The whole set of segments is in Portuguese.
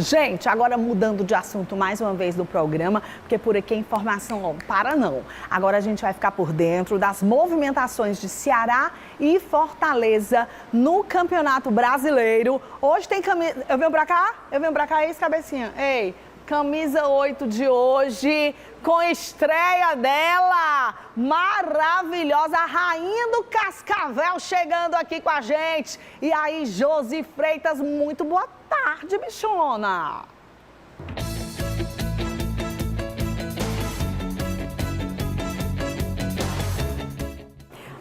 Gente, agora mudando de assunto mais uma vez do programa, porque por aqui a informação não para não. Agora a gente vai ficar por dentro das movimentações de Ceará e Fortaleza no Campeonato Brasileiro. Hoje tem camisa... Eu venho pra cá, isso, cabecinha. Ei, camisa 8 de hoje, com estreia dela, maravilhosa, a rainha do Cascavel chegando aqui com a gente. E aí, Josi Freitas, muito boa tarde, bichona.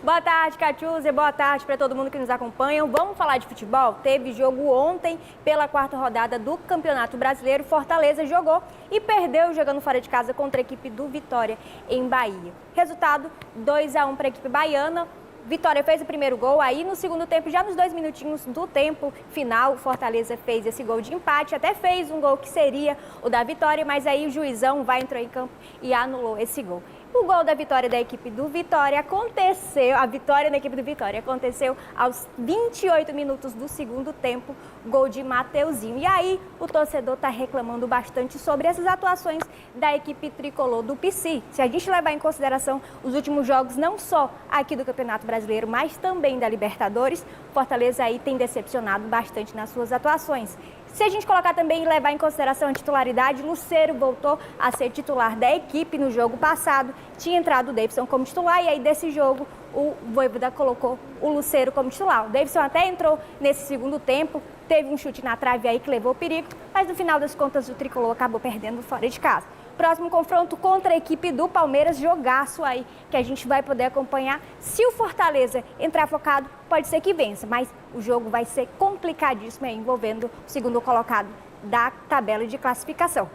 Boa tarde, Catiúzia. Boa tarde para todo mundo que nos acompanha. Vamos falar de futebol? Teve jogo ontem pela quarta rodada do Campeonato Brasileiro. Fortaleza jogou e perdeu jogando fora de casa contra a equipe do Vitória em Bahia. Resultado, 2-1 para a equipe baiana. Vitória fez o primeiro gol, aí no segundo tempo, já nos 2 minutinhos do tempo final, Fortaleza fez esse gol de empate, até fez um gol que seria o da Vitória, mas aí o juizão entrou em campo e anulou esse gol. O gol da vitória da equipe do Vitória aconteceu, a vitória da equipe do Vitória aconteceu aos 28 minutos do segundo tempo, gol de Mateuzinho. E aí o torcedor está reclamando bastante sobre essas atuações da equipe tricolor do PC. Se a gente levar em consideração os últimos jogos, não só aqui do Campeonato Brasileiro, mas também da Libertadores, Fortaleza aí tem decepcionado bastante nas suas atuações. Se a gente colocar também e levar em consideração a titularidade, Lucero voltou a ser titular da equipe no jogo passado. Tinha entrado o Davidson como titular e aí desse jogo o Vojvoda colocou o Lucero como titular. O Davidson até entrou nesse segundo tempo, teve um chute na trave aí que levou perigo, mas no final das contas o tricolor acabou perdendo fora de casa. Próximo confronto contra a equipe do Palmeiras, jogaço aí, que a gente vai poder acompanhar. Se o Fortaleza entrar focado, pode ser que vença, mas o jogo vai ser complicadíssimo aí, envolvendo o segundo colocado da tabela de classificação.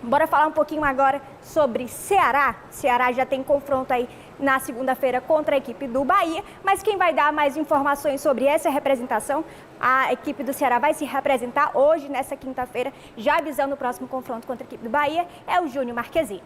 Bora falar um pouquinho agora sobre Ceará. Ceará já tem confronto aí na segunda-feira contra a equipe do Bahia, mas quem vai dar mais informações sobre essa representação, a equipe do Ceará vai se representar hoje, nessa quinta-feira, já avisando o próximo confronto contra a equipe do Bahia, é o Júnior Marquezine.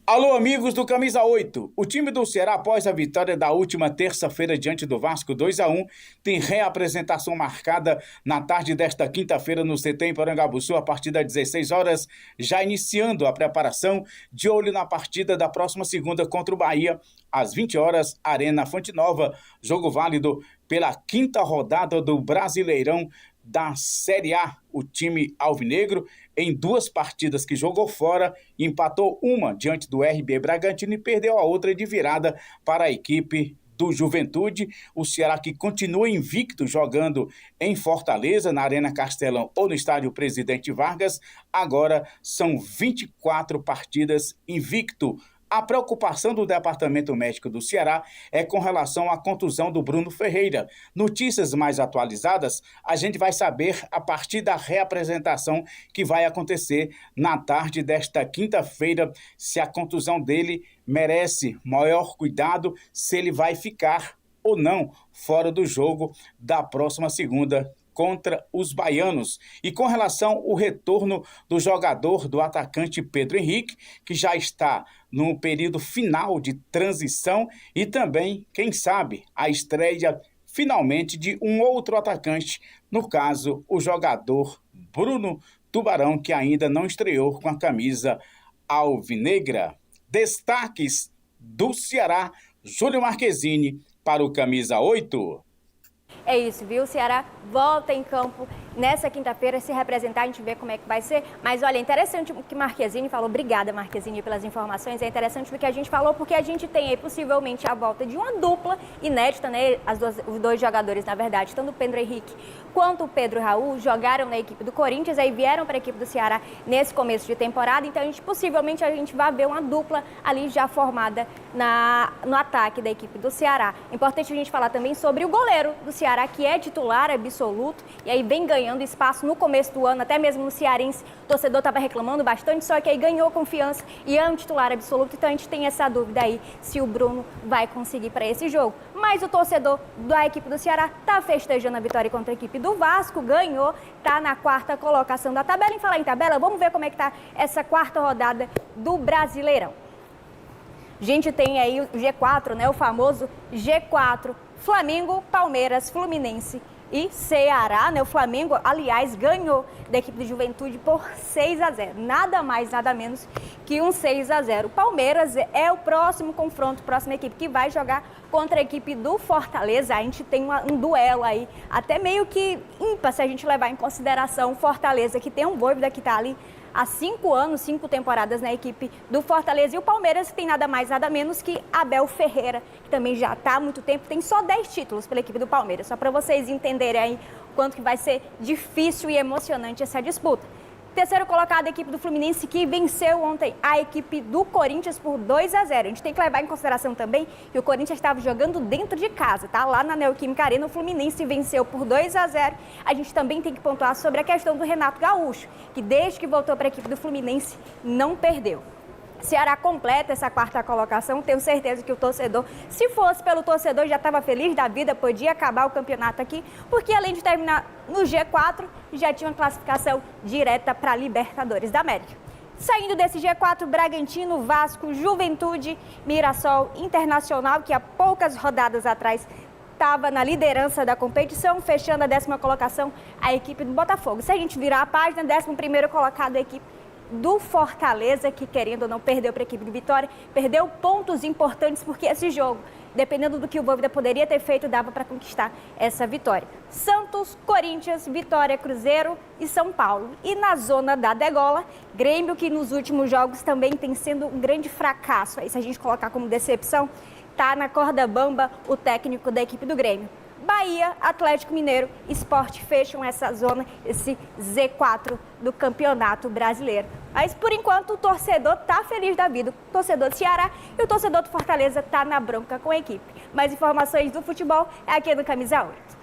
Alô, amigos do Camisa 8. O time do Ceará, após a vitória da última terça-feira diante do Vasco 2-1, tem reapresentação marcada na tarde desta quinta-feira no CT em Porangabuçu, a partir das 16 horas, já iniciando a preparação de olho na partida da próxima segunda contra o Bahia, às 20 horas, Arena Fonte Nova, jogo válido pela quinta rodada do Brasileirão da Série A. O time alvinegro, em 2 partidas que jogou fora, empatou uma diante do RB Bragantino e perdeu a outra de virada para a equipe do Juventude. O Ceará, que continua invicto jogando em Fortaleza, na Arena Castelão ou no estádio Presidente Vargas, agora são 24 partidas invicto. A preocupação do Departamento Médico do Ceará é com relação à contusão do Bruno Ferreira. Notícias mais atualizadas a gente vai saber a partir da reapresentação que vai acontecer na tarde desta quinta-feira, se a contusão dele merece maior cuidado, se ele vai ficar ou não fora do jogo da próxima segunda contra os baianos. E com relação ao retorno do jogador, do atacante Pedro Henrique, que já está no período final de transição, e também, quem sabe, a estreia finalmente de um outro atacante, no caso, o jogador Bruno Tubarão, que ainda não estreou com a camisa alvinegra. Destaques do Ceará, Júnior Marquezine para o Camisa 8. É isso, viu? O Ceará volta em campo nessa quinta-feira, se representar, a gente vê como é que vai ser. Mas olha, interessante o que Marquezine falou. Obrigada, Marquezine, pelas informações. É interessante o que a gente falou, porque a gente tem aí possivelmente a volta de uma dupla inédita, né? Os dois jogadores, na verdade, tanto o Pedro Henrique quanto o Pedro Raul, jogaram na equipe do Corinthians, aí vieram para a equipe do Ceará nesse começo de temporada. Então, possivelmente a gente vai ver uma dupla ali já formada no ataque da equipe do Ceará. Importante a gente falar também sobre o goleiro do Ceará, que é titular absoluto, e aí vem ganhando espaço no começo do ano, até mesmo no Cearense, o torcedor estava reclamando bastante, só que aí ganhou confiança e é um titular absoluto, então a gente tem essa dúvida aí se o Bruno vai conseguir para esse jogo. Mas o torcedor da equipe do Ceará está festejando a vitória contra a equipe do Vasco, ganhou, está na 4ª colocação da tabela. Em falar em tabela, vamos ver como é que está essa 4ª rodada do Brasileirão. A gente tem aí o G4, né, o famoso G4, Flamengo, Palmeiras, Fluminense e Ceará, né? O Flamengo, aliás, ganhou da equipe do Juventude por 6-0. Nada mais, nada menos que um 6-0. O Palmeiras é o próximo confronto, próxima equipe que vai jogar contra a equipe do Fortaleza. A gente tem um duelo aí, até meio que ímpar, se a gente levar em consideração o Fortaleza, que tem um Vojvoda que está ali há 5 anos, 5 temporadas na equipe do Fortaleza. E o Palmeiras tem nada mais, nada menos que Abel Ferreira, que também já está há muito tempo, tem só 10 títulos pela equipe do Palmeiras. Só para vocês entenderem aí o quanto que vai ser difícil e emocionante essa disputa. Terceiro colocado, a equipe do Fluminense, que venceu ontem a equipe do Corinthians por 2-0. A gente tem que levar em consideração também que o Corinthians estava jogando dentro de casa, tá? Lá na Neoquímica Arena, o Fluminense venceu por 2-0. A gente também tem que pontuar sobre a questão do Renato Gaúcho, que desde que voltou para a equipe do Fluminense não perdeu. Ceará completa essa 4ª colocação, tenho certeza que o torcedor, se fosse pelo torcedor, já estava feliz da vida, podia acabar o campeonato aqui, porque além de terminar no G4, já tinha uma classificação direta para a Libertadores da América. Saindo desse G4, Bragantino, Vasco, Juventude, Mirassol, Internacional, que há poucas rodadas atrás estava na liderança da competição, fechando a 10ª colocação, a equipe do Botafogo. Se a gente virar a página, 11º colocado a equipe do Fortaleza, que querendo ou não perdeu para a equipe de Vitória, perdeu pontos importantes porque esse jogo, dependendo do que o Vojvoda poderia ter feito, dava para conquistar essa vitória. Santos, Corinthians, Vitória, Cruzeiro e São Paulo. E na zona da degola, Grêmio, que nos últimos jogos também tem sendo um grande fracasso. Aí se a gente colocar como decepção, tá na corda bamba o técnico da equipe do Grêmio. Bahia, Atlético Mineiro, Sport fecham essa zona, esse Z4 do Campeonato Brasileiro. Mas, por enquanto, o torcedor está feliz da vida. O torcedor do Ceará e o torcedor do Fortaleza está na bronca com a equipe. Mais informações do futebol é aqui no Camisa 8.